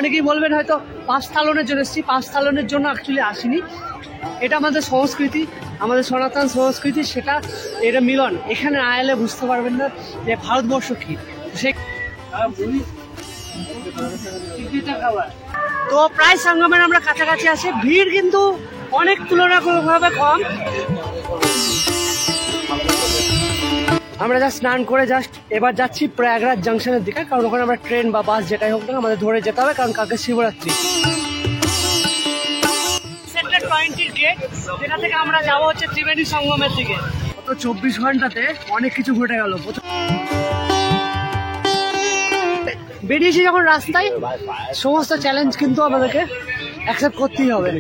অনেকেই বলবেন হয়তো পাঁচতালনের জন্য এসেছি, পাঁচতালনের জন্য অ্যাকচুয়ালি আসিনি। এটা আমাদের সংস্কৃতি, আমাদের সনাতন সংস্কৃতি, সেটা এটা মিলন। এখানে না এলে বুঝতে পারবেন না যে ভারতবর্ষ কি। তো প্রায় সঙ্গমের আমরা কাছাকাছি আছি, ভিড় কিন্তু অনেক তুলনামূলকভাবে কম। আমরা জাস্ট স্নান করে এবার যাচ্ছি প্রয়াগরাজ জাংশনের দিকে, কারণ ওখানে আমরা ট্রেন বা বাস যেটাই হোক না আমাদের ধরে যেতে হবে, কারণ কালকে শিবরাত্রি। সেক্টর 20 গেট, যেটা থেকে আমরা যাবো হচ্ছে ত্রিবেণী সঙ্গমের দিকে। গত 24 ঘন্টাতে অনেক কিছু ঘটে গেল। বেরিয়েছি যখন রাস্তায়, সমস্ত চ্যালেঞ্জ কিন্তু আমাদেরকে অ্যাকসেপ্ট করতেই হবে।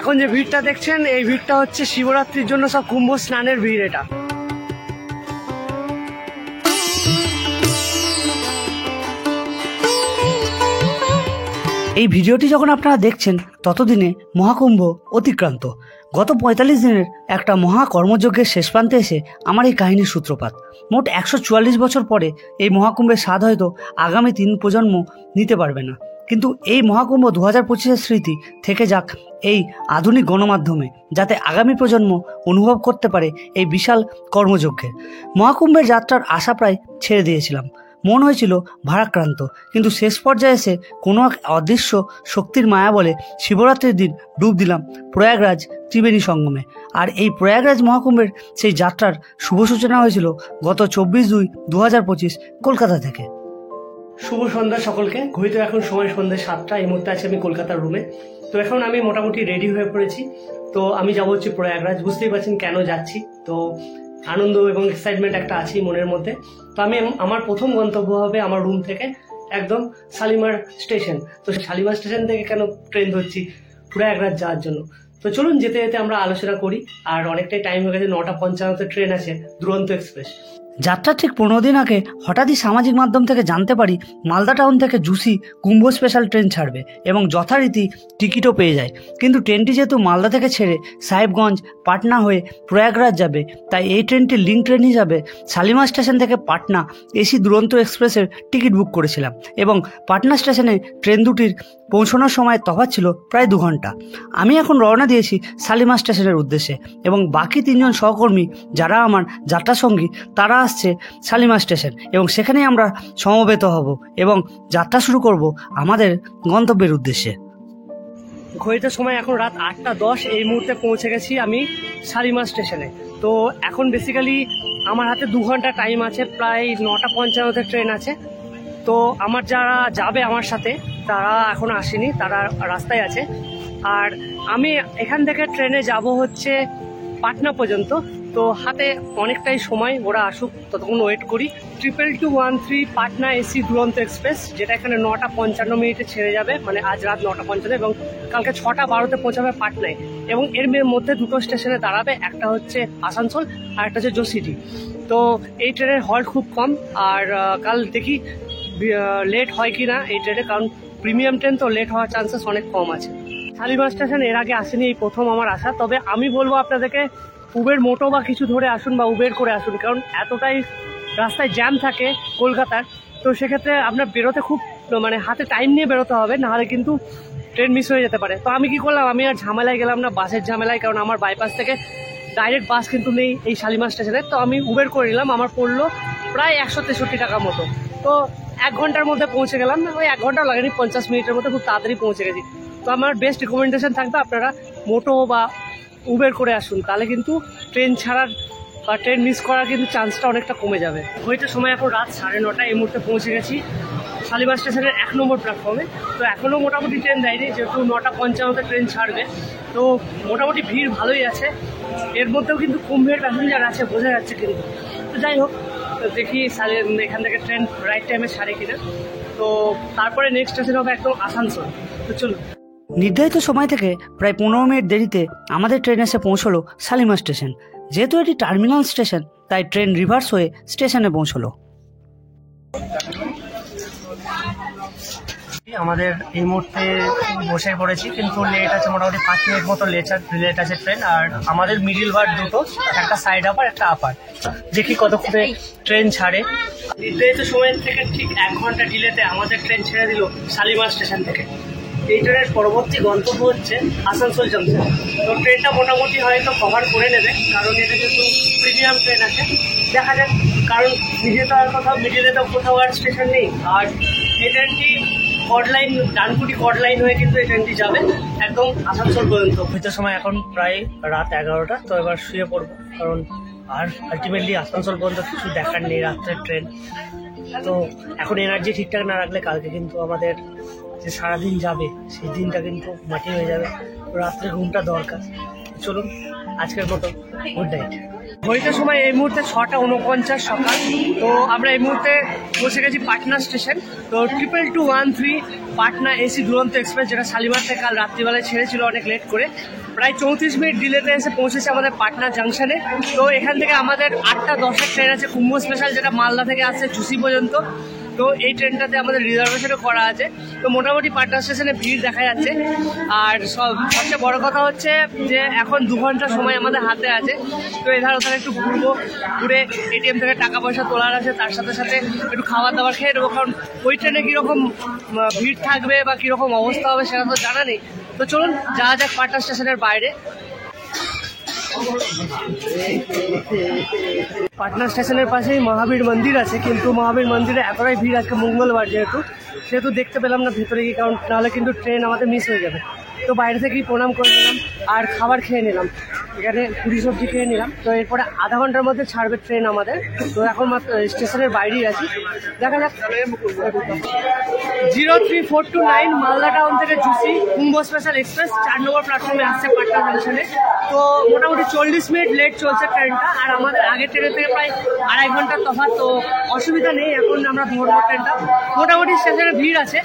এখন যে ভিড়টা দেখছেন, এই ভিড়টা হচ্ছে শিবরাত্রির জন্য সব কুম্ভ স্নানের ভিড়। এটা এই ভিডিওটি যখন আপনারা দেখছেন ততদিনে মহাকুম্ভ অতিক্রান্ত। গত 45 দিনের একটা মহা কর্মযজ্ঞের শেষ প্রান্তে এসে আমার এই কাহিনীর সূত্রপাত। মোট 144 বছর পরে এই মহাকুম্ভের স্বাদ হয়তো আগামী 3 প্রজন্ম নিতে পারবে না, কিন্তু এই মহাকুম্ভ 2025-এর স্মৃতি থেকে যাক এই আধুনিক গণমাধ্যমে, যাতে আগামী প্রজন্ম অনুভব করতে পারে এই বিশাল কর্মযজ্ঞের। মহাকুম্ভের যাত্রার আশা প্রায় ছেড়ে দিয়েছিলাম, মন হয়েছিল ভারাক্রান্ত, কিন্তু শেষ পর্যায়ে এসে কোনো এক অদৃশ্য শক্তির মায়া বলে শিবরাত্রির দিন ডুব দিলাম প্রয়াগরাজ ত্রিবেণী সঙ্গমে। আর এই প্রয়াগরাজ মহাকুম্ভের সেই যাত্রার শুভ সূচনা হয়েছিল গত 24/2/2025 কলকাতা থেকে। শুভ সন্ধ্যা সকলকে। ঘড়িতে এখন সময় সন্ধ্যে 7টা। এই মুহূর্তে আছি আমি কলকাতার রুমে। তো এখন আমি মোটামুটি রেডি হয়ে পড়েছি। তো আমি যাবো হচ্ছে প্রয়াগরাজ। বুঝতেই পারছেন কেন যাচ্ছি, তো আনন্দ এবং এক্সাইটমেন্ট একটা আছেই মনের মধ্যে। তো আমি আমার প্রথম গন্তব্য হবে আমার রুম থেকে একদম শালিমার স্টেশন। তো শালিমার স্টেশন থেকে কেন ট্রেন ধরছি প্রয়াগরাজ যাওয়ার জন্য। তো চলুন যেতে যেতে আমরা আলোচনা করি। আর অনেকটাই টাইম হয়ে গেছে, 9:55 ট্রেন আছে দুরন্ত এক্সপ্রেস। যাত্রার ঠিক 15 দিন আগে হঠাৎই সামাজিক মাধ্যম থেকে জানতে পারি মালদা টাউন থেকে জুসি কুম্ভ স্পেশাল ট্রেন ছাড়বে এবং যথারীতি টিকিটও পেয়ে যায়। কিন্তু ট্রেনটি যেহেতু মালদা থেকে ছেড়ে সাহেবগঞ্জ পাটনা হয়ে প্রয়াগরাজ যাবে, তাই এই ট্রেনটি লিঙ্ক ট্রেন হিসাবে শালিমার স্টেশন থেকে পাটনা এসি দুরন্ত এক্সপ্রেসের টিকিট বুক করেছিলাম এবং পাটনা স্টেশনে ট্রেন দুটির পৌঁছানোর সময় তফাৎ ছিল প্রায় 2 ঘন্টা। আমি এখন রওনা দিয়েছি শালিমার স্টেশনের উদ্দেশ্যে এবং বাকি 3 জন সহকর্মী যারা আমার যাত্রা সঙ্গী তারা আসছে শালিমার স্টেশন এবং সেখানেই আমরা সমবেত হব এবং যাত্রা শুরু করব আমাদের গন্তব্যের উদ্দেশ্যে। ঘড়িতে সময় এখন রাত 8:10। এই মুহূর্তে পৌঁছে গেছি আমি শালিমার স্টেশনে। তো এখন বেসিক্যালি আমার হাতে 2 ঘন্টা টাইম আছে, প্রায় 9:55 ট্রেন আছে। তো আমার যারা যাবে আমার সাথে তারা এখন আসেনি, তারা রাস্তায় আছে। আর আমি এখান থেকে ট্রেনে যাব হচ্ছে পাটনা পর্যন্ত। তো হাতে অনেকটাই সময়, ওরা আসুক ততক্ষণ ওয়েট করি। 22213 পাটনা এসি দুরন্ত এক্সপ্রেস, যেটা এখানে 9:55 ছেড়ে যাবে, মানে আজ রাত 9:55 এবং কালকে 6:12 পৌঁছাবে পাটনায়। এবং এর মধ্যে 2টো স্টেশনে দাঁড়াবে, একটা হচ্ছে আসানসোল আর একটা হচ্ছে জোসিটি। তো এই ট্রেনের হল্ট খুব কম। আর কাল দেখি লেট হয় কি না এই ট্রেনে, কারণ প্রিমিয়াম ট্রেন তো লেট হওয়ার চান্সেস অনেক কম আছে। শালিমার স্টেশন এর আগে আসেনি, এই প্রথম আমার আসা। তবে আমি বলবো আপনাদেরকে উবের মোটো বা কিছু ধরে আসুন বা উবের করে আসুন, কারণ এতটাই রাস্তায় জ্যাম থাকে কলকাতার। তো সেক্ষেত্রে আপনার বেরোতে খুব মানে হাতে টাইম নিয়ে বেরোতে হবে, নাহলে কিন্তু ট্রেন মিস হয়ে যেতে পারে। তো আমি কি করলাম, আমি আর ঝামেলায় গেলাম না, বাসের ঝামেলায়, কারণ আমার বাইপাস থেকে ডাইরেক্ট বাস কিন্তু নেই এই শালিমার স্টেশনে। তো আমি উবের করে নিলাম, আমার পড়লো প্রায় 163 টাকা মতো। তো 1 ঘন্টার মধ্যে পৌঁছে গেলাম। ওই 1 ঘন্টাও লাগেনি, 50 মিনিটের মধ্যে খুব তাড়াতাড়ি পৌঁছে গেছি। তো আমার বেস্ট রিকমেন্ডেশন থাকবে আপনারা মোটো বা উবের করে আসুন, তাহলে কিন্তু ট্রেন ছাড়ার বা ট্রেন মিস করার কিন্তু চান্সটা অনেকটা কমে যাবে। হয়তো সময় এখন রাত 9:30। এই মুহূর্তে পৌঁছে গেছি শালিমার স্টেশনের 1 নম্বর প্ল্যাটফর্মে। তো এখনও মোটামুটি ট্রেন দেয়নি, যেহেতু 9:55 ট্রেন ছাড়বে। তো মোটামুটি ভিড় ভালোই আছে, এর মধ্যেও কিন্তু কুম্ভের প্যাসেঞ্জার আছে বোঝা যাচ্ছে কিন্তু। তো যাই হোক, দেখি এখান থেকে ট্রেন রাইট টাইমে ছাড়ে কিনা। তো তারপরে নেক্সট স্টেশন হবে একদম আসানসোল। তো চলুন। নির্ধারিত সময় থেকে প্রায় 15 মিনিট দেরিতে আমাদের ট্রেন এসে পৌঁছলো শালিমার স্টেশন। যেহেতু এটি টার্মিনাল স্টেশন, তাই ট্রেন রিভার্স হয়ে স্টেশনে পৌঁছলো। আমাদের এই মুহূর্তে বসে পড়েছি, কিন্তু লেট আছে মোটামুটি 5 মিনিট মতো লেট আছে ট্রেন। আর আমাদের মিডিল বার্ড দুটো, একটা সাইড আপার একটা আপার। দেখি কতক্ষণে ট্রেন ছাড়ে। নির্ধারিত সময়ের থেকে ঠিক 1 ঘন্টা ডিলেতে আমাদের ট্রেন ছেড়ে দিল শালিমার স্টেশন থেকে। এই ট্রেনের পরবর্তী গন্তব্য হচ্ছে আসানসোল জংশন। তো ট্রেনটা মোটামুটি হয়তো কভার করে নেবে, কারণ এটা যেহেতু প্রিমিয়াম ট্রেন আছে। দেখা যাক, কারণ মিডিলে তো কোথাও আর স্টেশন নেই। আর এই ট্রেনটি কর্ডলাইন, ডানকুটি কর্ডলাইন হয়ে কিন্তু এই ট্রেনটি যাবে একদম আসানসোল পর্যন্ত। হইতে সময় এখন প্রায় রাত 11টা। তো এবার শুয়ে পড়বো, কারণ আর আলটিমেটলি আসানসোল পর্যন্ত কিছু দেখার নেই রাত্রের ট্রেন। তো এখন এনার্জি ঠিকঠাক না রাখলে কালকে কিন্তু আমাদের যে সারাদিন যাবে সেই দিনটা কিন্তু মাটি হয়ে যাবে। রাত্রে ঘুমটা দরকার। চলুন, আজকের মতো গুড নাইট। ঘড়িতে সময় এই মুহূর্তে 6:49 সকাল। তো আমরা এই মুহূর্তে বসে গেছি পাটনা স্টেশন। তো 2213 পাটনা এসি দুরন্ত এক্সপ্রেস, যেটা শালিমার থেকে কাল রাত্রিবেলায় ছেড়েছিল অনেক লেট করে, প্রায় 34 মিনিট ডিলেতে এসে পৌঁছেছে আমাদের পাটনা জাংশনে। তো এখান থেকে আমাদের 8:10 ট্রেন আছে কুম্ভ স্পেশাল, যেটা মালদা থেকে আসছে চুসি পর্যন্ত। তো এই ট্রেনটাতে আমাদের রিজার্ভেশনও করা আছে। তো মোটামুটি পাটনা স্টেশনে ভিড় দেখা যাচ্ছে। আর সবচেয়ে বড় কথা হচ্ছে যে এখন 2 ঘন্টা সময় আমাদের হাতে আছে। তো এধার ওখানে একটু ঘুরবো, ঘুরে এটিএম থেকে টাকা পয়সা তোলার আছে, তার সাথে সাথে একটু খাবার দাবার খেয়ে নেবো। কারণ ওই ট্রেনে কীরকম ভিড় থাকবে বা কীরকম অবস্থা হবে সেটা তো জানা নেই। তো চলুন যাওয়া যাক পাটনা স্টেশনের বাইরে। পাটনা স্টেশনের পাশেই মহাবীর মন্দির আছে, কিন্তু মহাবীর মন্দিরে এতটাই ভিড় আজকে মঙ্গলবার সেহেতু দেখতে পেলাম না ভেতরে গিয়ে, কারণ নাহলে কিন্তু ট্রেন আমাদের মিস হয়ে যাবে। তো বাইরে থেকেই প্রণাম করে নিলাম আর খাবার খেয়ে নিলাম, এখানে পুরি সবজি খেয়ে নিলাম। তো এরপরে আধা ঘন্টার মধ্যে ছাড়বে ট্রেন আমাদের। তো এখন মাত্র স্টেশনের বাইরেই আছি, দেখা যাক। 03429 মালদা টাউন থেকে জুসি কুম্ভ স্পেশাল এক্সপ্রেস 4 নম্বর প্ল্যাটফর্মে আসছে পাটনা জংশনে। তো মোটামুটি 40 মিনিট লেট চলছে ট্রেনটা, আর আমাদের আগের ট্রেনের থেকে প্রায় 2.5 ঘন্টার তফাৎ। তো অসুবিধা নেই, এখন আমরা ধরবো ট্রেনটা। মোটামুটি স্টেশনে ভিড় আছে।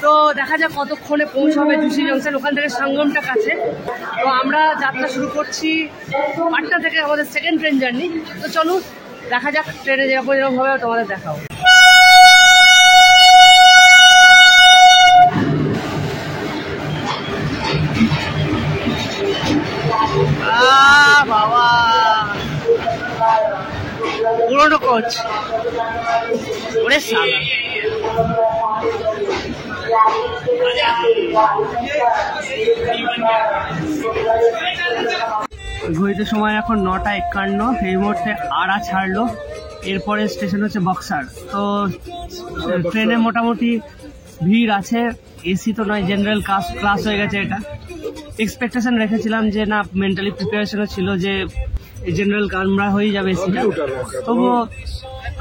তো দেখা যাক কতক্ষণে পৌঁছাবে জুসি জংশন, ওখান থেকে সঙ্গমটা কাছে। তো আমরা যাত্রা শুরু করছি পাটনা থেকে, আমাদের সেকেন্ড ট্রেন জার্নি। তো চলুন দেখা যাক ট্রেনে যেরকম হবে তোমাদের দেখাবো। বাবা পুরোনো কোচ, ওরে সালা। ঘড়িতে সময় এখন 9:51। এই মুহূর্তে আড়া ছাড়লো, এরপরে স্টেশন হচ্ছে বক্সার। তো ট্রেনে মোটামুটি ভিড় আছে, এসি তো নয়, জেনারেল ক্লাস হয়ে গেছে। এটা এক্সপেকটেশন রেখেছিলাম যে না, মেন্টালি প্রিপারেশনও ছিল যে জেনারেল কামরা হয়ে যাবে এসিটা। তবুও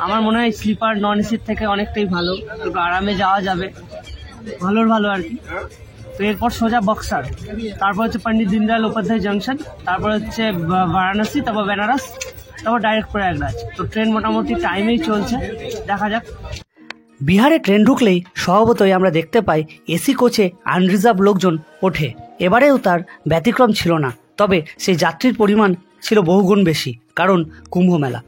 আমার মনে হয় স্লিপার নন এসির থেকে অনেকটাই ভালো, একটু আরামে যাওয়া যাবে, ভালো আর কি। তো এরপর সোজা বক্সার, তারপর হচ্ছে পণ্ডিত দীনদয়াল উপাধ্যায় জংশন, তারপর হচ্ছে বারাণসী, তারপর বেনারস, তারপর ডাইরেক্ট প্রয়াগরাজ। তো ট্রেন মোটামুটি টাইমেই চলছে, দেখা যাক। বিহারে ট্রেন ঢুকলেই স্বভাবতই আমরা দেখতে পাই এসি কোচে আনরিজার্ভ লোকজন ওঠে। এবারেও তার ব্যতিক্রম ছিল না, তবে সেই যাত্রীর পরিমাণ ছিল বহুগুণ বেশি, কারণ কুম্ভ মেলা।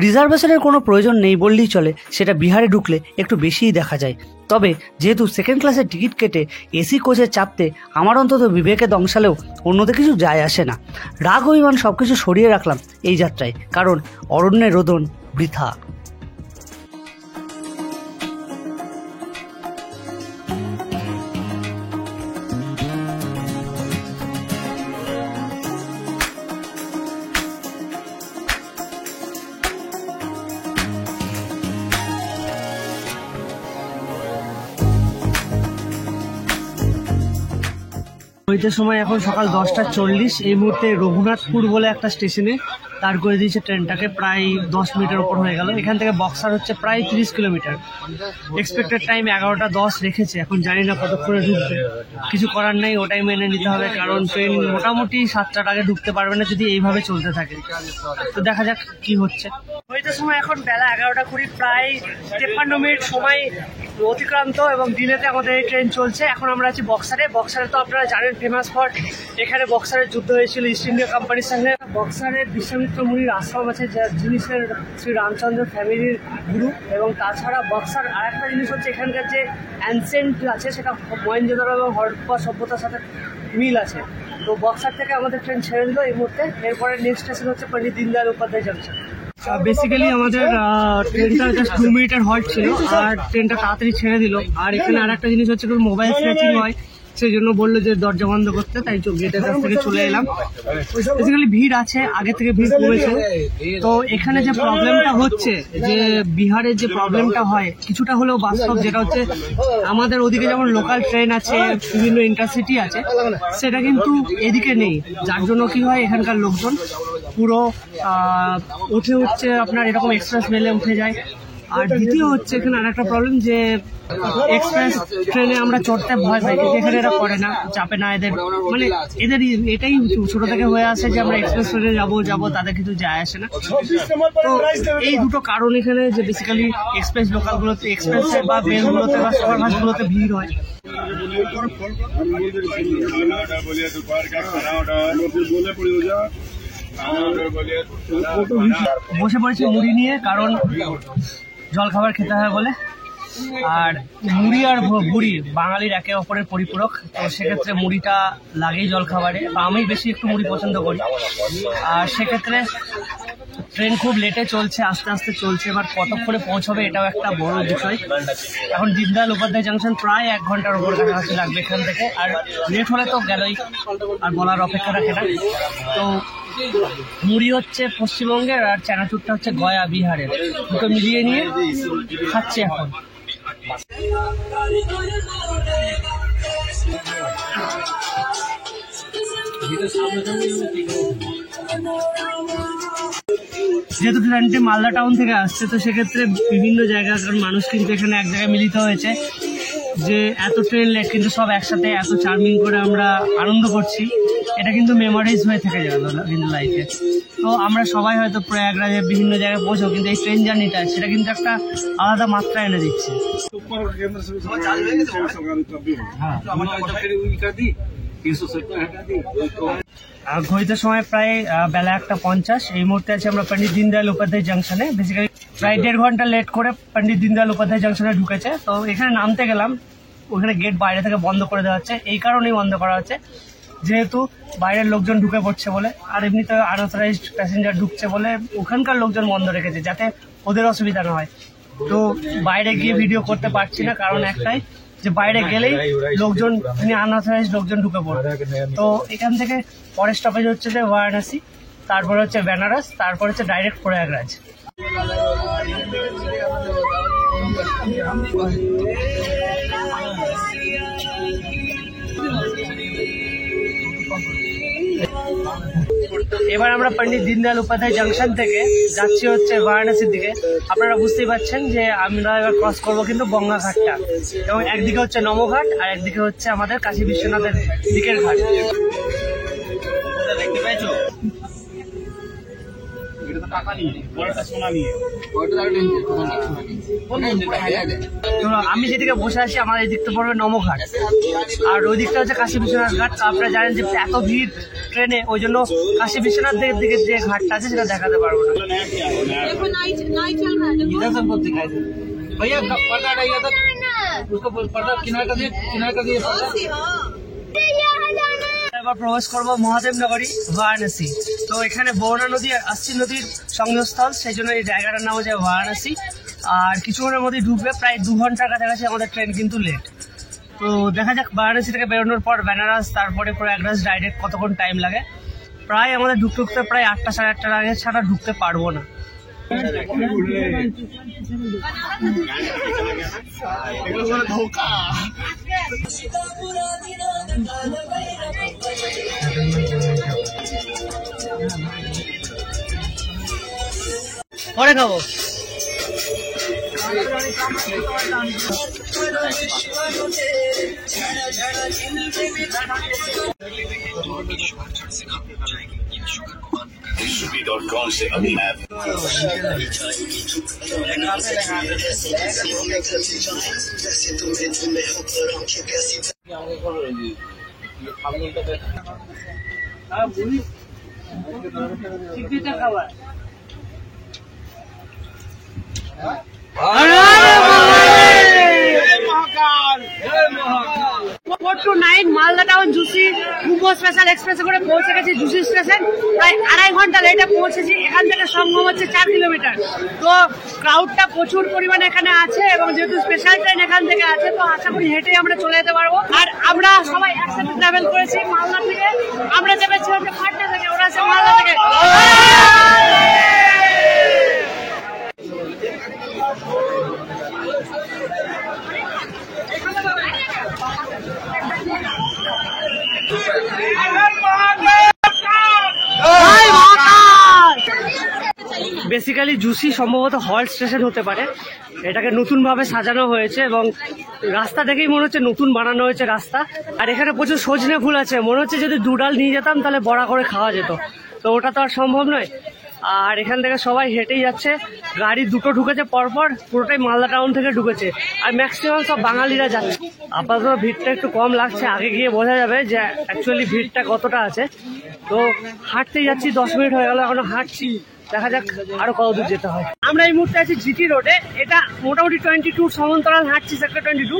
রিজার্ভেশনের কোনো প্রয়োজন নেই বললেই চলে, সেটা বিহারে ঢুকলে একটু বেশিই দেখা যায়। তবে যেহেতু সেকেন্ড ক্লাসের টিকিট কেটে এসি কোচে চাপতে আমার অন্তত বিবেকে দংশালেও অন্যতে কিছু যায় আসে না। রাগ অভিমান সব কিছু সরিয়ে রাখলাম এই যাত্রায়, কারণ অরণ্যের রোদন বৃথা। ঘড়িতে সময় এখন সকাল 10:40। এই মুহূর্তে রঘুনাথপুর বলে একটা স্টেশনে দাঁড় করে দিয়েছে ট্রেনটাকে, প্রায় 10 মিনিটের ওপর হয়ে গেল। এখান থেকে বক্সার হচ্ছে প্রায় 30 কিলোমিটার। এক্সপেক্টেড টাইম 11:10 রেখেছে, এখন জানি না কতক্ষণে ঢুকবে। কিছু করার নেই, ওটাই মেনে নিতে হবে, কারণ ট্রেন মোটামুটি 7টার আগে ঢুকতে পারবে না যদি এইভাবে চলতে থাকে। তো দেখা যাক কি হচ্ছে। ঘড়িতে সময় এখন বেলা 11:20, প্রায় 53 মিনিট সময় অতিক্রান্ত এবং ডিলেতে আমাদের এই ট্রেন চলছে। এখন আমরা আছি বক্সারে। বক্সারে তো আপনারা জানেন ফেমাস ফর, এখানে বক্সারের যুদ্ধ হয়েছিল ইস্ট ইন্ডিয়া কোম্পানির সঙ্গে। বক্সারের বিশ্বামিত্র মুনির আশ্রম আছে, যিনি ছিলেন শ্রী রামচন্দ্র ফ্যামিলির গুরু। এবং তাছাড়া বক্সার আরেকটা জিনিস হচ্ছে এখানকার যে অ্যানসেন্ট আছে সেটা মহেঞ্জোদারো এবং হরপ্পা সভ্যতার সাথে মিল আছে। তো বক্সার থেকে আমাদের ট্রেন ছেড়ে দিল এই মুহূর্তে। এরপরে নেক্সট স্টেশন হচ্ছে পণ্ডিত দীনদয়াল উপাধ্যায় জংশন। বেসিক্যালি আমাদের ট্রেনটা জাস্ট 2 মিনিটের হল্ট ছিল আর ট্রেনটা তাড়াতাড়ি ছেড়ে দিল। আর এখানে আর একটা জিনিস হচ্ছে মোবাইল স্ন্যাচিং হয়, সেই জন্য বললো যে দরজা বন্ধ করতে, তাই গেটের কাছ থেকে চলে এলাম। বেসিক্যালি ভিড় আছে, আগে থেকে ভিড় কমেছে। তো এখানে যে প্রবলেমটা হচ্ছে, যে বিহারের যে প্রবলেমটা হয় কিছুটা হলেও বাস্তব, যেটা হচ্ছে আমাদের ওদিকে যেমন লোকাল ট্রেন আছে, বিভিন্ন ইন্টারসিটি আছে, সেটা কিন্তু এদিকে নেই। যার জন্য কি হয়, এখানকার লোকজন পুরো উঠে হচ্ছে আপনার এরকম এক্সপ্রেস মেলে উঠে যায়। আর দ্বিতীয় হচ্ছে এখানে আর একটা প্রবলেম, যে এক্সপ্রেস ট্রেনে আমরা চড়তে ভয় পাই, কিন্তু এখানে এরা করে না, চাপে না এদের। মানে এদের এটাই ছোট থেকে হয়ে আসে যে আমরা এক্সপ্রেস ট্রেনে যাবো, তাদের কিছু যায় আসে না। তো এই দুটো কারণ এখানে, যে বেসিক্যালি এক্সপ্রেস লোকালগুলোতে, এক্সপ্রেসে বা বেলগুলোতে বা সুপারফাস্টগুলোতে ভিড় হয়। বসে পড়েছি মুড়ি নিয়ে, কারণ জল খাবার খেতে হয় বলে। আর মুড়ি আর বুড়ি বাঙালির একে অপরের পরিপূরক, তো সেক্ষেত্রে মুড়িটা লাগেই জল খাবারে। আমি বেশি একটু মুড়ি পছন্দ করি। আর সেক্ষেত্রে ট্রেন খুব লেটে চলছে, আস্তে আস্তে চলছে। এবার কতক্ষণে পৌঁছবে এটাও একটা বড় বিষয়। এখন দীনদয়াল উপাধ্যায় জংশন প্রায় 1 ঘন্টার উপর কাছাকাছি লাগবে এখান থেকে। আর লেট হলে তো গেলই, আর বলার অপেক্ষা রাখে না। তো মুড়ি হচ্ছে পশ্চিমবঙ্গের আর চানাচুরটা হচ্ছে গয়া বিহারের, দুটো মিলিয়ে নিয়ে খাচ্ছি এখন। যেহেতু ট্রেনটি মালদা টাউন থেকে আসছে, তো সেক্ষেত্রে বিভিন্ন জায়গার মানুষ কিন্তু এখানে এক জায়গায় মিলিত হয়েছে, যে এত ট্রেন লেট কিন্তু সব একসাথে এত চার্মিং করে আমরা আনন্দ করছি। এটা কিন্তু মেমোরিজ হয়ে থেকে যাবে কিন্তু লাইফে। তো আমরা সবাই হয়তো প্রয়াগরাজে বিভিন্ন জায়গায় পৌঁছাবো, কিন্তু এই ট্রেন জার্নিটা সেটা কিন্তু একটা আলাদা মাত্রা এনে দিচ্ছে। ঘড়িতে সময় প্রায় বেলা 1:50। এই মুহূর্তে আছে আমরা পণ্ডিত দীনদয়াল উপাধ্যায় জংশনে। বেসিক্যালি প্রায় 1.5 ঘন্টা লেট করে পণ্ডিত দীনদয়াল উপাধ্যায় জংশনে ঢুকেছে। তো এখানে নামতে গেলাম, ওখানে গেট বাইরে থেকে বন্ধ করে দেওয়া হচ্ছে। এই কারণেই বন্ধ করা হচ্ছে, যেহেতু বাইরের লোকজন ঢুকে পড়ছে বলে, আর এমনিতে আনঅথরাইজড প্যাসেঞ্জার ঢুকছে বলে ওখানকার লোকজন বন্ধ রেখেছে, যাতে ওদের অসুবিধা না হয়। তো বাইরে গিয়ে ভিডিও করতে পারছি না, কারণ একটাই, যে বাইরে গেলেই লোকজন, আনঅথরাইজড লোকজন ঢুকে পড়বে। তো এখান থেকে পরের স্টপেজ হচ্ছে যে বারাণসী, তারপরে হচ্ছে বেনারস, তারপর হচ্ছে ডাইরেক্ট প্রয়াগরাজ। এবার আমরা পণ্ডিত দীনদয়াল উপাধ্যায় জংশন থেকে যাচ্ছি হচ্ছে বারাণসীর দিকে। আপনারা বুঝতেই পারছেন যে আমরা এবার ক্রস করবো কিন্তু গঙ্গা ঘাটটা, এবং একদিকে হচ্ছে নমঘাট আর একদিকে হচ্ছে আমাদের কাশী বিশ্বনাথের দিকের ঘাট। দেখতে পাইছো, আমি যেদিকে বসে আছি আমার এই দিকটা পড়বে নমঘাট, আর ওই দিকটা হচ্ছে কাশী বিশ্বনাথ ঘাট। আপনারা জানেন যে এত ভিড় ট্রেনে, ওই জন্য কাশী বিশ্বনাথের দিকে যে ঘাটটা আছে সেটা দেখাতে পারবো না। এবার প্রবেশ করবো মহাদেবনগরী বারাণসী। তো এখানে বরুণা নদী আর আশ্বিন নদীর সংযোগস্থল, সেই জন্য এই জায়গাটার নাম হচ্ছে বারাণসী। আর কিছুক্ষণের মধ্যেই ঢুকবে, প্রায় 2 ঘন্টার কাছাকাছি আমাদের ট্রেন কিন্তু লেট। তো দেখা যাক বারাণসী থেকে বেরোনোর পর বেনারস, তারপরে প্রয়াগরাজ ডাইরেক্ট কতক্ষণ টাইম লাগে। প্রায় আমাদের ঢুকতে প্রায় 8টা সাড়ে 8টার আগে ছাড়া ঢুকতে পারবো না। পরে খাবো। Subi.com से अभी ऐप টু 9 মালদা টাউন জুসি কুম্ভ স্পেশাল এক্সপ্রেসে করে পৌঁছে গেছি জুসি স্টেশন। প্রায় 2.5 ঘন্টা লেটে পৌঁছেছি। এখান থেকে সঙ্গম হচ্ছে 4 কিলোমিটার। তো ক্রাউডটা প্রচুর পরিমাণে এখানে আছে এবং যেহেতু স্পেশাল ট্রেন এখান থেকে আছে তো আশা করি হেঁটেই আমরা চলে যেতে পারবো। আর আমরা সবাই একসাথে ট্রাভেল করেছি মালদা থেকে। আমরা চেপেছি হচ্ছে পাটনা থেকে, ওরা আছে মালদা থেকে। বেসিক্যালি জুসি সম্ভবত হল্ট স্টেশন হতে পারে। এটাকে নতুন ভাবে সাজানো হয়েছে এবং রাস্তা দেখেই মনে হচ্ছে নতুন বানানো হয়েছে রাস্তা। আর এখানে প্রচুর সজনে ফুল আছে, মনে হচ্ছে যদি 2 ডাল নিয়ে যেতাম তাহলে বড়া করে খাওয়া যেত, তো ওটা তো আর সম্ভব নয়। আর এখান থেকে সবাই হেঁটেই যাচ্ছে। গাড়ি দুটো ঢুকেছে পরপর, পুরোটাই মালদা টাউন থেকে ঢুকেছে আর ম্যাক্সিমাম সব বাঙালিরা যাচ্ছে। আপাতত ভিড়টা একটু কম লাগছে, আগে গিয়ে বোঝা যাবে যে অ্যাকচুয়ালি ভিড়টা কতটা আছে। তো হাঁটতেই যাচ্ছি, 10 মিনিট হয়ে গেল এখনো হাঁটছি, দেখা যাক আরো কত দূর যেতে হয়। আমরা এই মুহূর্তে আছি জিটি রোডে। এটা মোটামুটি 22 সমান্তরাল হাঁটছি, সেক্টর 22।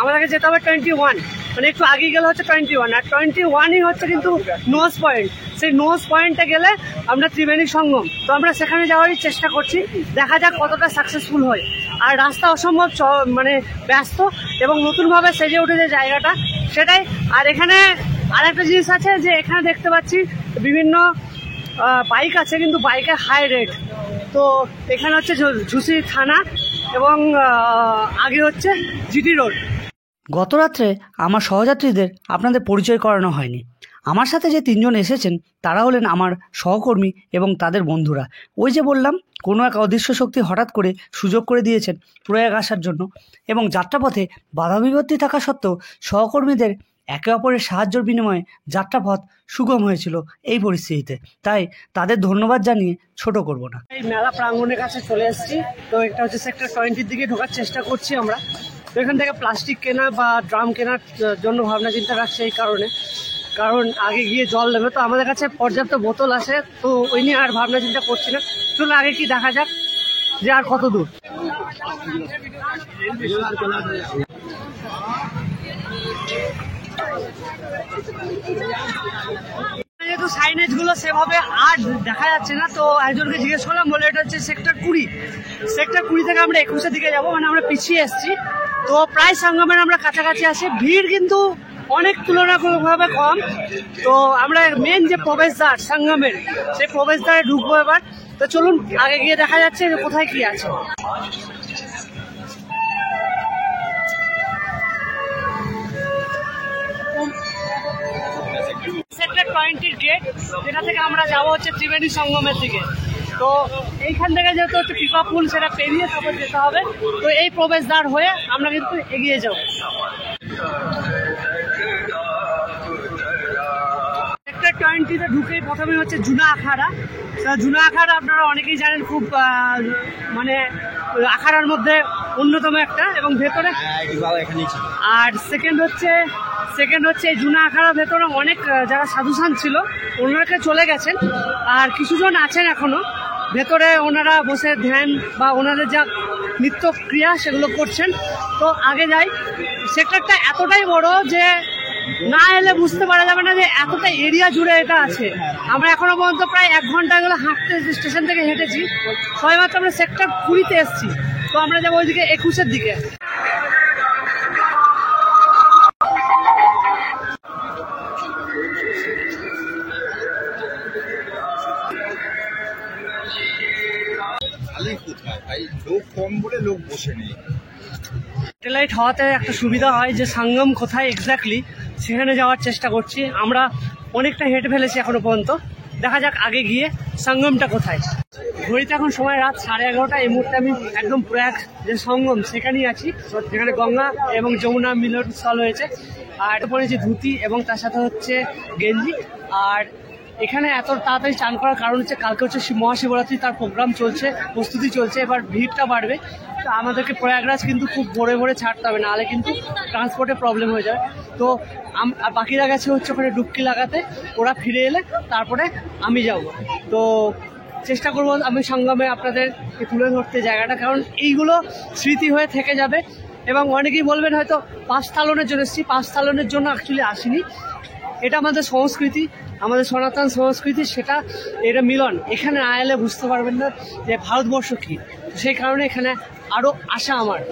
আমাদেরকে যেতে হবে 21, মানে একটু আগে গেলে হচ্ছে 21, আর 21ই হচ্ছে কিন্তু নোজ পয়েন্ট। সেই নোজ পয়েন্টে গেলে আমরা ত্রিবেণী সঙ্গম, তো আমরা সেখানে যাওয়ারই চেষ্টা করছি, দেখা যাক কতটা সাকসেসফুল হয়। আর রাস্তা অসম্ভব মানে ব্যস্ত এবং নতুনভাবে সেজে উঠেছে জায়গাটা, সেটাই। আর এখানে আরেকটা জিনিস আছে যে এখানে দেখতে পাচ্ছি বিভিন্ন বাইক আছে, কিন্তু বাইকের হাই রেট। তো এখানে হচ্ছে ঝুসি থানা এবং আগে হচ্ছে জিটি রোড। গত রাত্রে আমার সহযাত্রীদের আপনাদের পরিচয় করানো হয়নি। আমার সাথে যে 3 জন এসেছেন তারা হলেন আমার সহকর্মী এবং তাদের বন্ধুরা। ওই যে বললাম, কোনো এক অদৃশ্য শক্তি হঠাৎ করে সুযোগ করে দিয়েছেন প্রয়াগ আসার জন্য, এবং যাত্রাপথে বাধা বিপত্তি থাকা সত্ত্বেও সহকর্মীদের একে অপরের সাহায্যের বিনিময়ে যাত্রাপথ সুগম হয়েছিল এই পরিস্থিতিতে। তাই তাদের ধন্যবাদ জানিয়ে ছোট করব না। এই মেলা প্রাঙ্গণের কাছে চলে এসেছি। তো এটা হচ্ছে সেক্টর 20 দিকে ঢোকার চেষ্টা করছি আমরা। তো এখান থেকে প্লাস্টিক কেনা বা ড্রাম কেনার জন্য ভাবনা চিন্তা রাখছে এই কারণে, কারণ আগে গিয়ে জল নেবে। তো আমাদের কাছে পর্যাপ্ত বোতল আছে, তো ওই নিয়ে আর ভাবনা চিন্তা করছি না। চলো আগে কি দেখা যাক যে আর কত দূর। যেহেতু সাইনেজ গুলো সেভাবে আর দেখা যাচ্ছে না, তো একজনকে জিজ্ঞেস করলাম, বলে এটা হচ্ছে সেক্টর 20। সেক্টর 20 থেকে আমরা 21-এর দিকে যাবো, মানে আমরা পিছিয়ে এসেছি। তো প্রায় সঙ্গমের আমরা কাছাকাছি আছি। ভিড় কিন্তু অনেক তুলনামূলকভাবে কম। তো আমরা মেন যে প্রবেশদ্বার সঙ্গমের, সেই প্রবেশদ্বারে ঢুকবো এবার। তো চলুন আগে গিয়ে দেখা যাচ্ছে যে কোথায় কি আছে। সেক্টর 20 গেট, যেটা থেকে আমরা যাবো হচ্ছে ত্রিবেণী সঙ্গমের দিকে। তো এইখান থেকে যেহেতু হচ্ছে পিপা পুল, সেটা পেরিয়ে তারপর যেতে হবে। তো এই প্রবেশদ্বার হয়ে আমরা কিন্তু এগিয়ে যাব। সেক্টর 20-তে ঢুকেই প্রথমে হচ্ছে জুনা আখাড়া। জুনা আখাড়া আপনারা অনেকেই জানেন, খুব মানে আখাড়ার মধ্যে অন্যতম একটা, এবং ভেতরে আর সেকেন্ড হচ্ছে জুনা আখাড়ার ভেতরে অনেক যারা সাধুসান ছিল ওনারা চলে গেছেন, আর কিছুজন আছেন এখনো ভেতরে। ওনারা বসে ধ্যান বা ওনাদের যা নিত্য ক্রিয়া সেগুলো করছেন। তো আগে যাই। সেক্টরটা এতটাই বড় যে না এলে বুঝতে পারা যাবে না যে এতটা এরিয়া জুড়ে এটা আছে। আমরা এখনো পর্যন্ত প্রায় 1 ঘন্টা গেলে হাঁটতে স্টেশন থেকে হেঁটেছি। সবেমাত্র আমরা সেক্টর 20-তে এসেছি। তো আমরা যাবো ওইদিকে 21-এর দিকে। লোক কম বলে লোক বসে নেই। স্যাটেলাইট হওয়াতে একটা সুবিধা হয় যে সঙ্গম কোথায় এক্স্যাক্টলি সেখানে যাওয়ার চেষ্টা করছি। আমরা অনেকটা হেঁটে ফেলেছি এখনো পর্যন্ত, দেখা যাক আগে গিয়ে সঙ্গমটা কোথায়। ঘড়িতে এখন সময় রাত 11:30। এই মুহূর্তে আমি একদম প্রয়াগ যে সঙ্গম সেখানেই আছি, যেখানে গঙ্গা এবং যমুনা মিলন স্থল হয়েছে। আর পরেছি ধুতি এবং তার সাথে হচ্ছে গেঞ্জি। আর এখানে এত তাড়াতাড়ি চান করার কারণ হচ্ছে কালকে হচ্ছে মহাশিবরাত্রি, তার প্রোগ্রাম চলছে, প্রস্তুতি চলছে, এবার ভিড়টা বাড়বে। তো আমাদেরকে প্রয়াগরাজ কিন্তু খুব ভোরে ভোরে ছাড়তে হবে, নাহলে কিন্তু ট্রান্সপোর্টে প্রবলেম হয়ে যায়। তো বাকিরা গেছে হচ্ছে ওখানে ডুবকি লাগাতে, ওরা ফিরে এলে তারপরে আমি যাব। তো চেষ্টা করবো আমি সঙ্গমে আপনাদের তুলে ধরতে জায়গাটা, কারণ এইগুলো স্মৃতি হয়ে থেকে যাবে। এবং অনেকেই বলবেন হয়তো পাঁচস্থালনের জন্য এসেছি, পাঁচস্থালনের জন্য অ্যাকচুয়ালি আসিনি। এটা আমাদের সংস্কৃতি, আমাদের সনাতন সংস্কৃতি, সেটা এটা মিলন। এখানে না এলে বুঝতে পারবেন না যে ভারতবর্ষ কী। সেই কারণে এখানে আরও আশা আমার।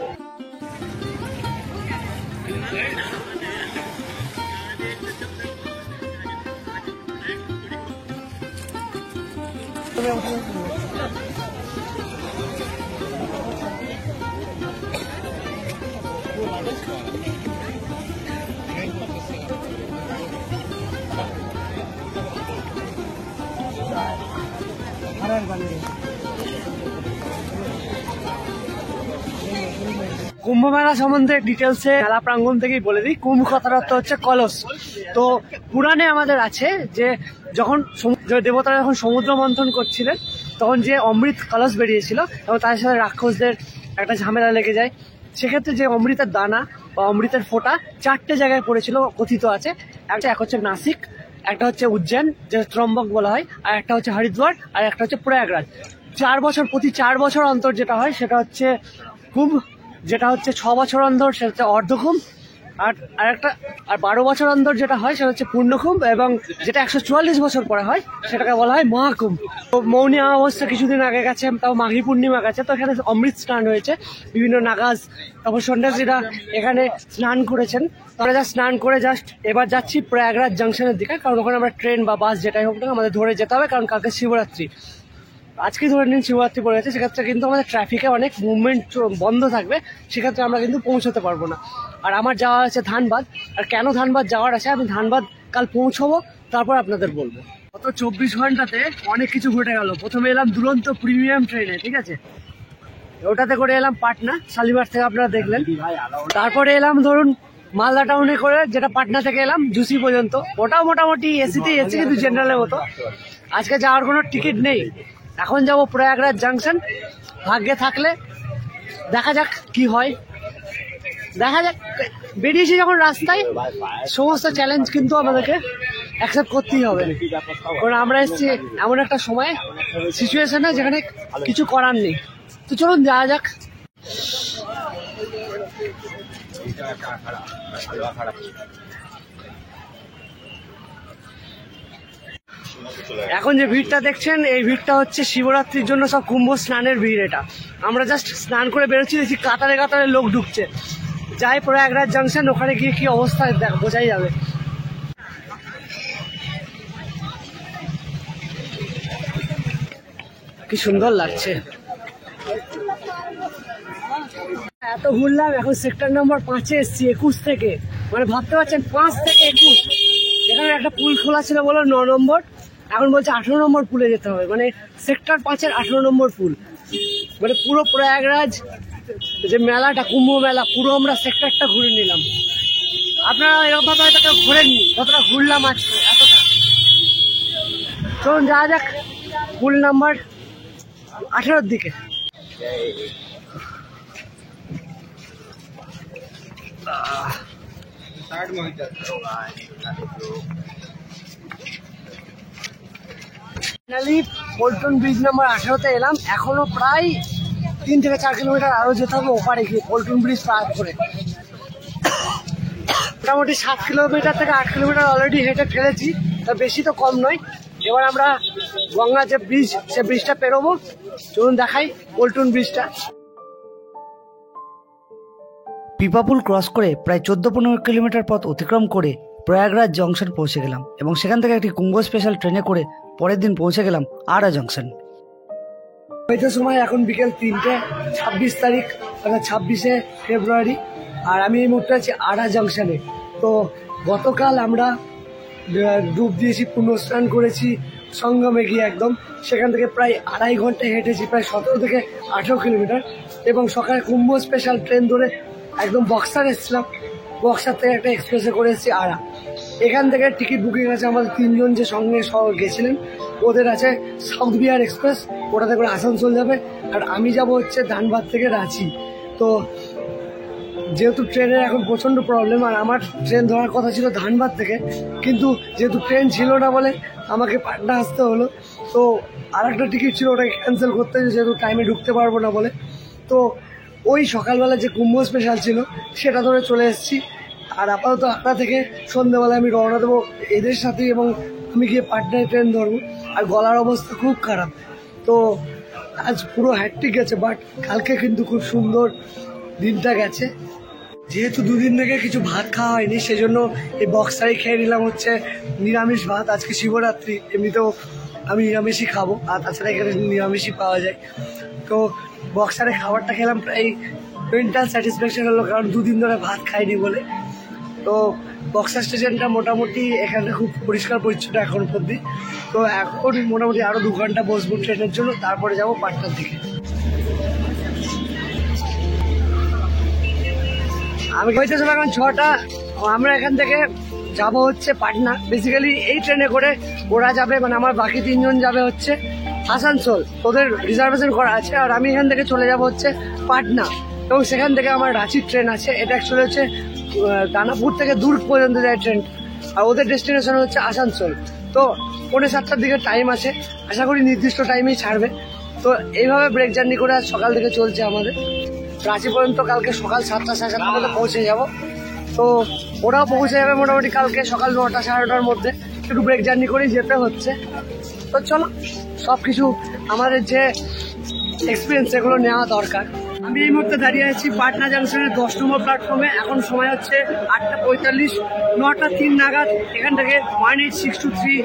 কুম্ভ মেলা সম্বন্ধে ডিটেলসে মেলা প্রাঙ্গণ থেকেই বলে দিই। কুম্ভ কথার অর্থ হচ্ছে কলস। তো পুরাণে আমাদের আছে যে যখন দেবতারা যখন সমুদ্র মন্থন করছিলেন তখন যে অমৃত কলস বেরিয়েছিল এবং তার সাথে রাক্ষসদের একটা ঝামেলা লেগে যায়। সেক্ষেত্রে যে অমৃতের দানা বা অমৃতের ফোঁটা 4টে জায়গায় পড়েছিল কথিত আছে। এক হচ্ছে নাসিক, একটা হচ্ছে উজ্জৈন যেটা ত্রম্বক বলা হয়, আর একটা হচ্ছে হরিদ্বার, আর একটা হচ্ছে প্রয়াগরাজ। প্রতি 4 বছর অন্তর যেটা হয় সেটা হচ্ছে কুম্ভ, যেটা হচ্ছে 6 বছর অন্তর সেটা হচ্ছে অর্ধকুম্ভ, আর 12 বছর অন্তর যেটা হয় সেটা হচ্ছে পূর্ণকুম্ভ, এবং যেটা 144 বছর পরে হয় সেটাকে বলা হয় মহাকুম্ভ। তো মৌনী অমাবস্যা কিছুদিন আগে গেছে, তাও মাঘী পূর্ণিমা গেছে, তো এখানে অমৃত স্নান হয়েছে। বিভিন্ন নাগাজ তারপর সন্ন্যাসীরা এখানে স্নান করেছেন। আমরা যা স্নান করে জাস্ট এবার যাচ্ছি প্রয়াগরাজ জাংশনের দিকে, কারণ ওখানে আমরা ট্রেন বা বাস যেটাই হোক না আমাদের ধরে যেতে হবে, কারণ কালকে শিবরাত্রি। আজকে ধরে নিন শিবরাত্রি পড়ে গেছে, সেক্ষেত্রে কিন্তু আমাদের ট্রাফিকে অনেক মুভমেন্ট বন্ধ থাকবে, সেক্ষেত্রে আমরা কিন্তু পৌঁছতে পারবো না। আর আমার যাওয়া আছে ধানবাদ। আর কেন ধানবাদ যাওয়ার আছে, আমি ধানবাদ কাল পৌঁছবো, তারপর আপনাদের বলবো। গত 24 ঘন্টাতে অনেক কিছু ঘটে গেল। প্রথমে এলাম দুরন্ত প্রিমিয়াম ট্রেনে, ঠিক আছে, ওটাতে করে এলাম পাটনা, শালিমার থেকে আপনারা দেখলেন। তারপরে এলাম ধরুন মালদা টাউনে করে, যেটা পাটনা থেকে এলাম জুসি পর্যন্ত, ওটাও মোটামুটি এসিতে এসি, কিন্তু জেনারেলের মতো। আজকে যাওয়ার কোনো টিকিট নেই, এখন যাব প্রয়াগরাজ জাংশন। ভাগ্যে থাকলে দেখা যাক কি হয়, দেখা যাক। বেরিয়েছি যখন রাস্তায়, সমস্ত চ্যালেঞ্জ কিন্তু আমাদেরকে অ্যাকসেপ্ট করতেই হবে, কারণ আমরা এসেছি এমন একটা সময় সিচুয়েশনে যেখানে কিছু করার নেই। তো চলুন যাওয়া যাক। এখন যে ভিড়টা দেখছেন, এই ভিড়টা হচ্ছে শিবরাত্রির জন্য সব কুম্ভ স্নানের ভিড়। এটা আমরা জাস্ট স্নান করে বেরোচ্ছি, দেখছি কাতারে কাতারে লোক ঢুকছে। যাই প্রয়াগরাজ জাংশন, ওখানে গিয়ে কি অবস্থা বোঝাই যাবে। কি সুন্দর লাগছে, এত ঘুরলাম, এখন সেক্টর নম্বর 5-এ এসছি 21 থেকে। মানে ভাবতে পারছেন 5 থেকে 21। এখানে একটা পুল খোলা ছিল বলো 9 নম্বর, এখন বলছে 18 নম্বর পুলে যেতে হবে। মানে সেক্টর 5-এর 18 নম্বর পুল। মানে পুরো প্রয়াগরাজ যে মেলাটা, কুম্ভ মেলা, পুরো আমরা সেক্টরটা ঘুরে নিলাম। আপনারা এরকম ভাবে হয়তো কেউ ঘোরেননি, যতটা ঘুরলাম আজকে এতটা। চলুন যাওয়া যাক পুল নাম্বার 18-র দিকে। ফাইনালি পল্টন ব্রিজ নাম্বার 18-তে এলাম। এখনো প্রায় 3 থেকে 4 কিলোমিটার আরো যেতে হবে ওপারে গিয়ে, পল্টন ব্রিজ পার করে। মোটামুটি 7 কিলোমিটার থেকে 8 কিলোমিটার অলরেডি হেঁটে ফেলেছি, তা বেশি তো কম নয়। এবার আমরা গঙ্গা যে ব্রিজ, সে ব্রিজটা পেরোবো। চলুন দেখাই পল্টন ব্রিজটা। পিপাপুল ক্রস করে প্রায় 14-15 কিলোমিটার পথ অতিক্রম করে প্রয়াগরাজ জংশন পৌঁছে গেলাম, এবং সেখান থেকে একটি কুম্ভ স্পেশাল ট্রেনে করে পরের দিন পৌঁছে গেলাম আরা জংশন। হয়তো সময় এখন বিকেল 3টে, 26 তারিখ, 26শে ফেব্রুয়ারি। আর আমি এই মুহূর্তে আছি আরা জংশনে। তো গতকাল আমরা ডুব দিয়েছি, পুণ্যস্নান করেছি সঙ্গমে গিয়ে একদম। সেখান থেকে প্রায় 2.5 ঘন্টা হেঁটেছি, প্রায় 17 থেকে 18 কিলোমিটার। এবং সকালে কুম্ভ স্পেশাল ট্রেন ধরে একদম বক্সার এসেছিলাম, বক্সার থেকে একটা এক্সপ্রেসে করে এসেছি আরা। এখান থেকে টিকিট বুকিং আছে আমাদের 3 জন যে সঙ্গে গেছিলেন, ওদের আছে সাউথ বিহার এক্সপ্রেস, ওটাতে করে আসানসোল যাবে। আর আমি যাব হচ্ছে ধানবাদ থেকে রাঁচি। তো যেহেতু ট্রেনের এখন প্রচণ্ড প্রবলেম, আর আমার ট্রেন ধরার কথা ছিল ধানবাদ থেকে, কিন্তু যেহেতু ট্রেন ছিল না বলে আমাকে পাটনা আসতে হলো। তো আর একটা টিকিট ছিল, ওটাকে ক্যান্সেল করতে হয়েছে যেহেতু টাইমে ঢুকতে পারবো না বলে। তো ওই সকালবেলা যে কুম্ভ স্পেশাল ছিল সেটা ধরে চলে এসেছি। আর আপাতত আটটা থেকে সন্ধ্যেবেলায় আমি রওনা দেবো এদের সাথেই, এবং আমি গিয়ে পাটনায় ট্রেন ধরবো। আর গলার অবস্থা খুব খারাপ, তো আজ পুরো হ্যাট্রিক গেছে, বাট কালকে কিন্তু খুব সুন্দর দিনটা গেছে। যেহেতু দুদিন থেকে কিছু ভাত খাওয়া হয়নি, সেজন্য এই বক্সাই খেয়ে নিলাম হচ্ছে নিরামিষ ভাত। আজকে শিবরাত্রি, এমনিতেও আমি নিরামিষই খাবো, আর তাছাড়া এখানে নিরামিষই পাওয়া যায়। তো বক্সারে খাবারটা খেলাম, প্রায় মেন্টাল স্যাটিসফ্যাকশন হলো, কারণ দুদিন ধরে ভাত খাইনি বলে। তো বক্সার স্টেশনটা মোটামুটি এখানে খুব পরিষ্কার পরিচ্ছন্ন এখন অব্দি। তো এখন মোটামুটি আরও 2 ঘন্টা বসবো ট্রেনের জন্য, তারপরে যাবো পাটনার দিকে। আমি হয়েছে এখন 6টা। আমরা এখান থেকে যাব হচ্ছে পাটনা। বেসিক্যালি এই ট্রেনে করে ওরা যাবে, মানে আমার বাকি 3 জন যাবে হচ্ছে আসানসোল, ওদের রিজার্ভেশন করা আছে। আর আমি এখান থেকে চলে যাব হচ্ছে পাটনা, এবং সেখান থেকে আমার রাঁচির ট্রেন আছে। এটা অ্যাকচুয়ালি হচ্ছে দানাপুর থেকে দুর্গ পর্যন্ত যায় ট্রেন, আর ওদের ডেস্টিনেশন হচ্ছে আসানসোল। তো 6:45টার দিকে টাইম আছে, আশা করি নির্দিষ্ট টাইমেই ছাড়বে। তো এইভাবে ব্রেক জার্নি করে আজ সকাল থেকে চলছে আমাদের। রাঁচি পর্যন্ত কালকে সকাল 7টা সাড়ে 7টার মধ্যে পৌঁছে যাব। তো ওরাও পৌঁছে যাবে মোটামুটি কালকে সকাল 9টা সাড়ে 9টার মধ্যে। একটু ব্রেক জার্নি করেই যেতে হচ্ছে। তো চলো, সব কিছু আমাদের যে এক্সপিরিয়েন্স সেগুলো নেওয়া দরকার। আমি এই মুহূর্তে দাঁড়িয়ে আছি পাটনা জাংশনের 10 নম্বর প্ল্যাটফর্মে। এখন সময় হচ্ছে 8:45, 9:03 নাগাদ এখান থেকে 1863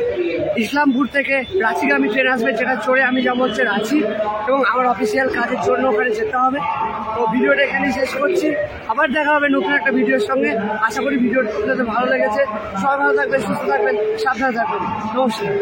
ইসলামপুর থেকে রাঁচিগামী ট্রেন আসবে, যেটা চড়ে আমি যাবো হচ্ছে রাঁচি, এবং আমার অফিসিয়াল কাজের জন্য ওখানে যেতে হবে। তো ভিডিওটা এখানেই শেষ করছি, আবার দেখা হবে নতুন একটা ভিডিওর সঙ্গে। আশা করি ভিডিওটা ভালো লেগেছে। সবাই ভালো থাকবেন, সুস্থ থাকবেন, সাবধানে থাকবেন। নমস্কার।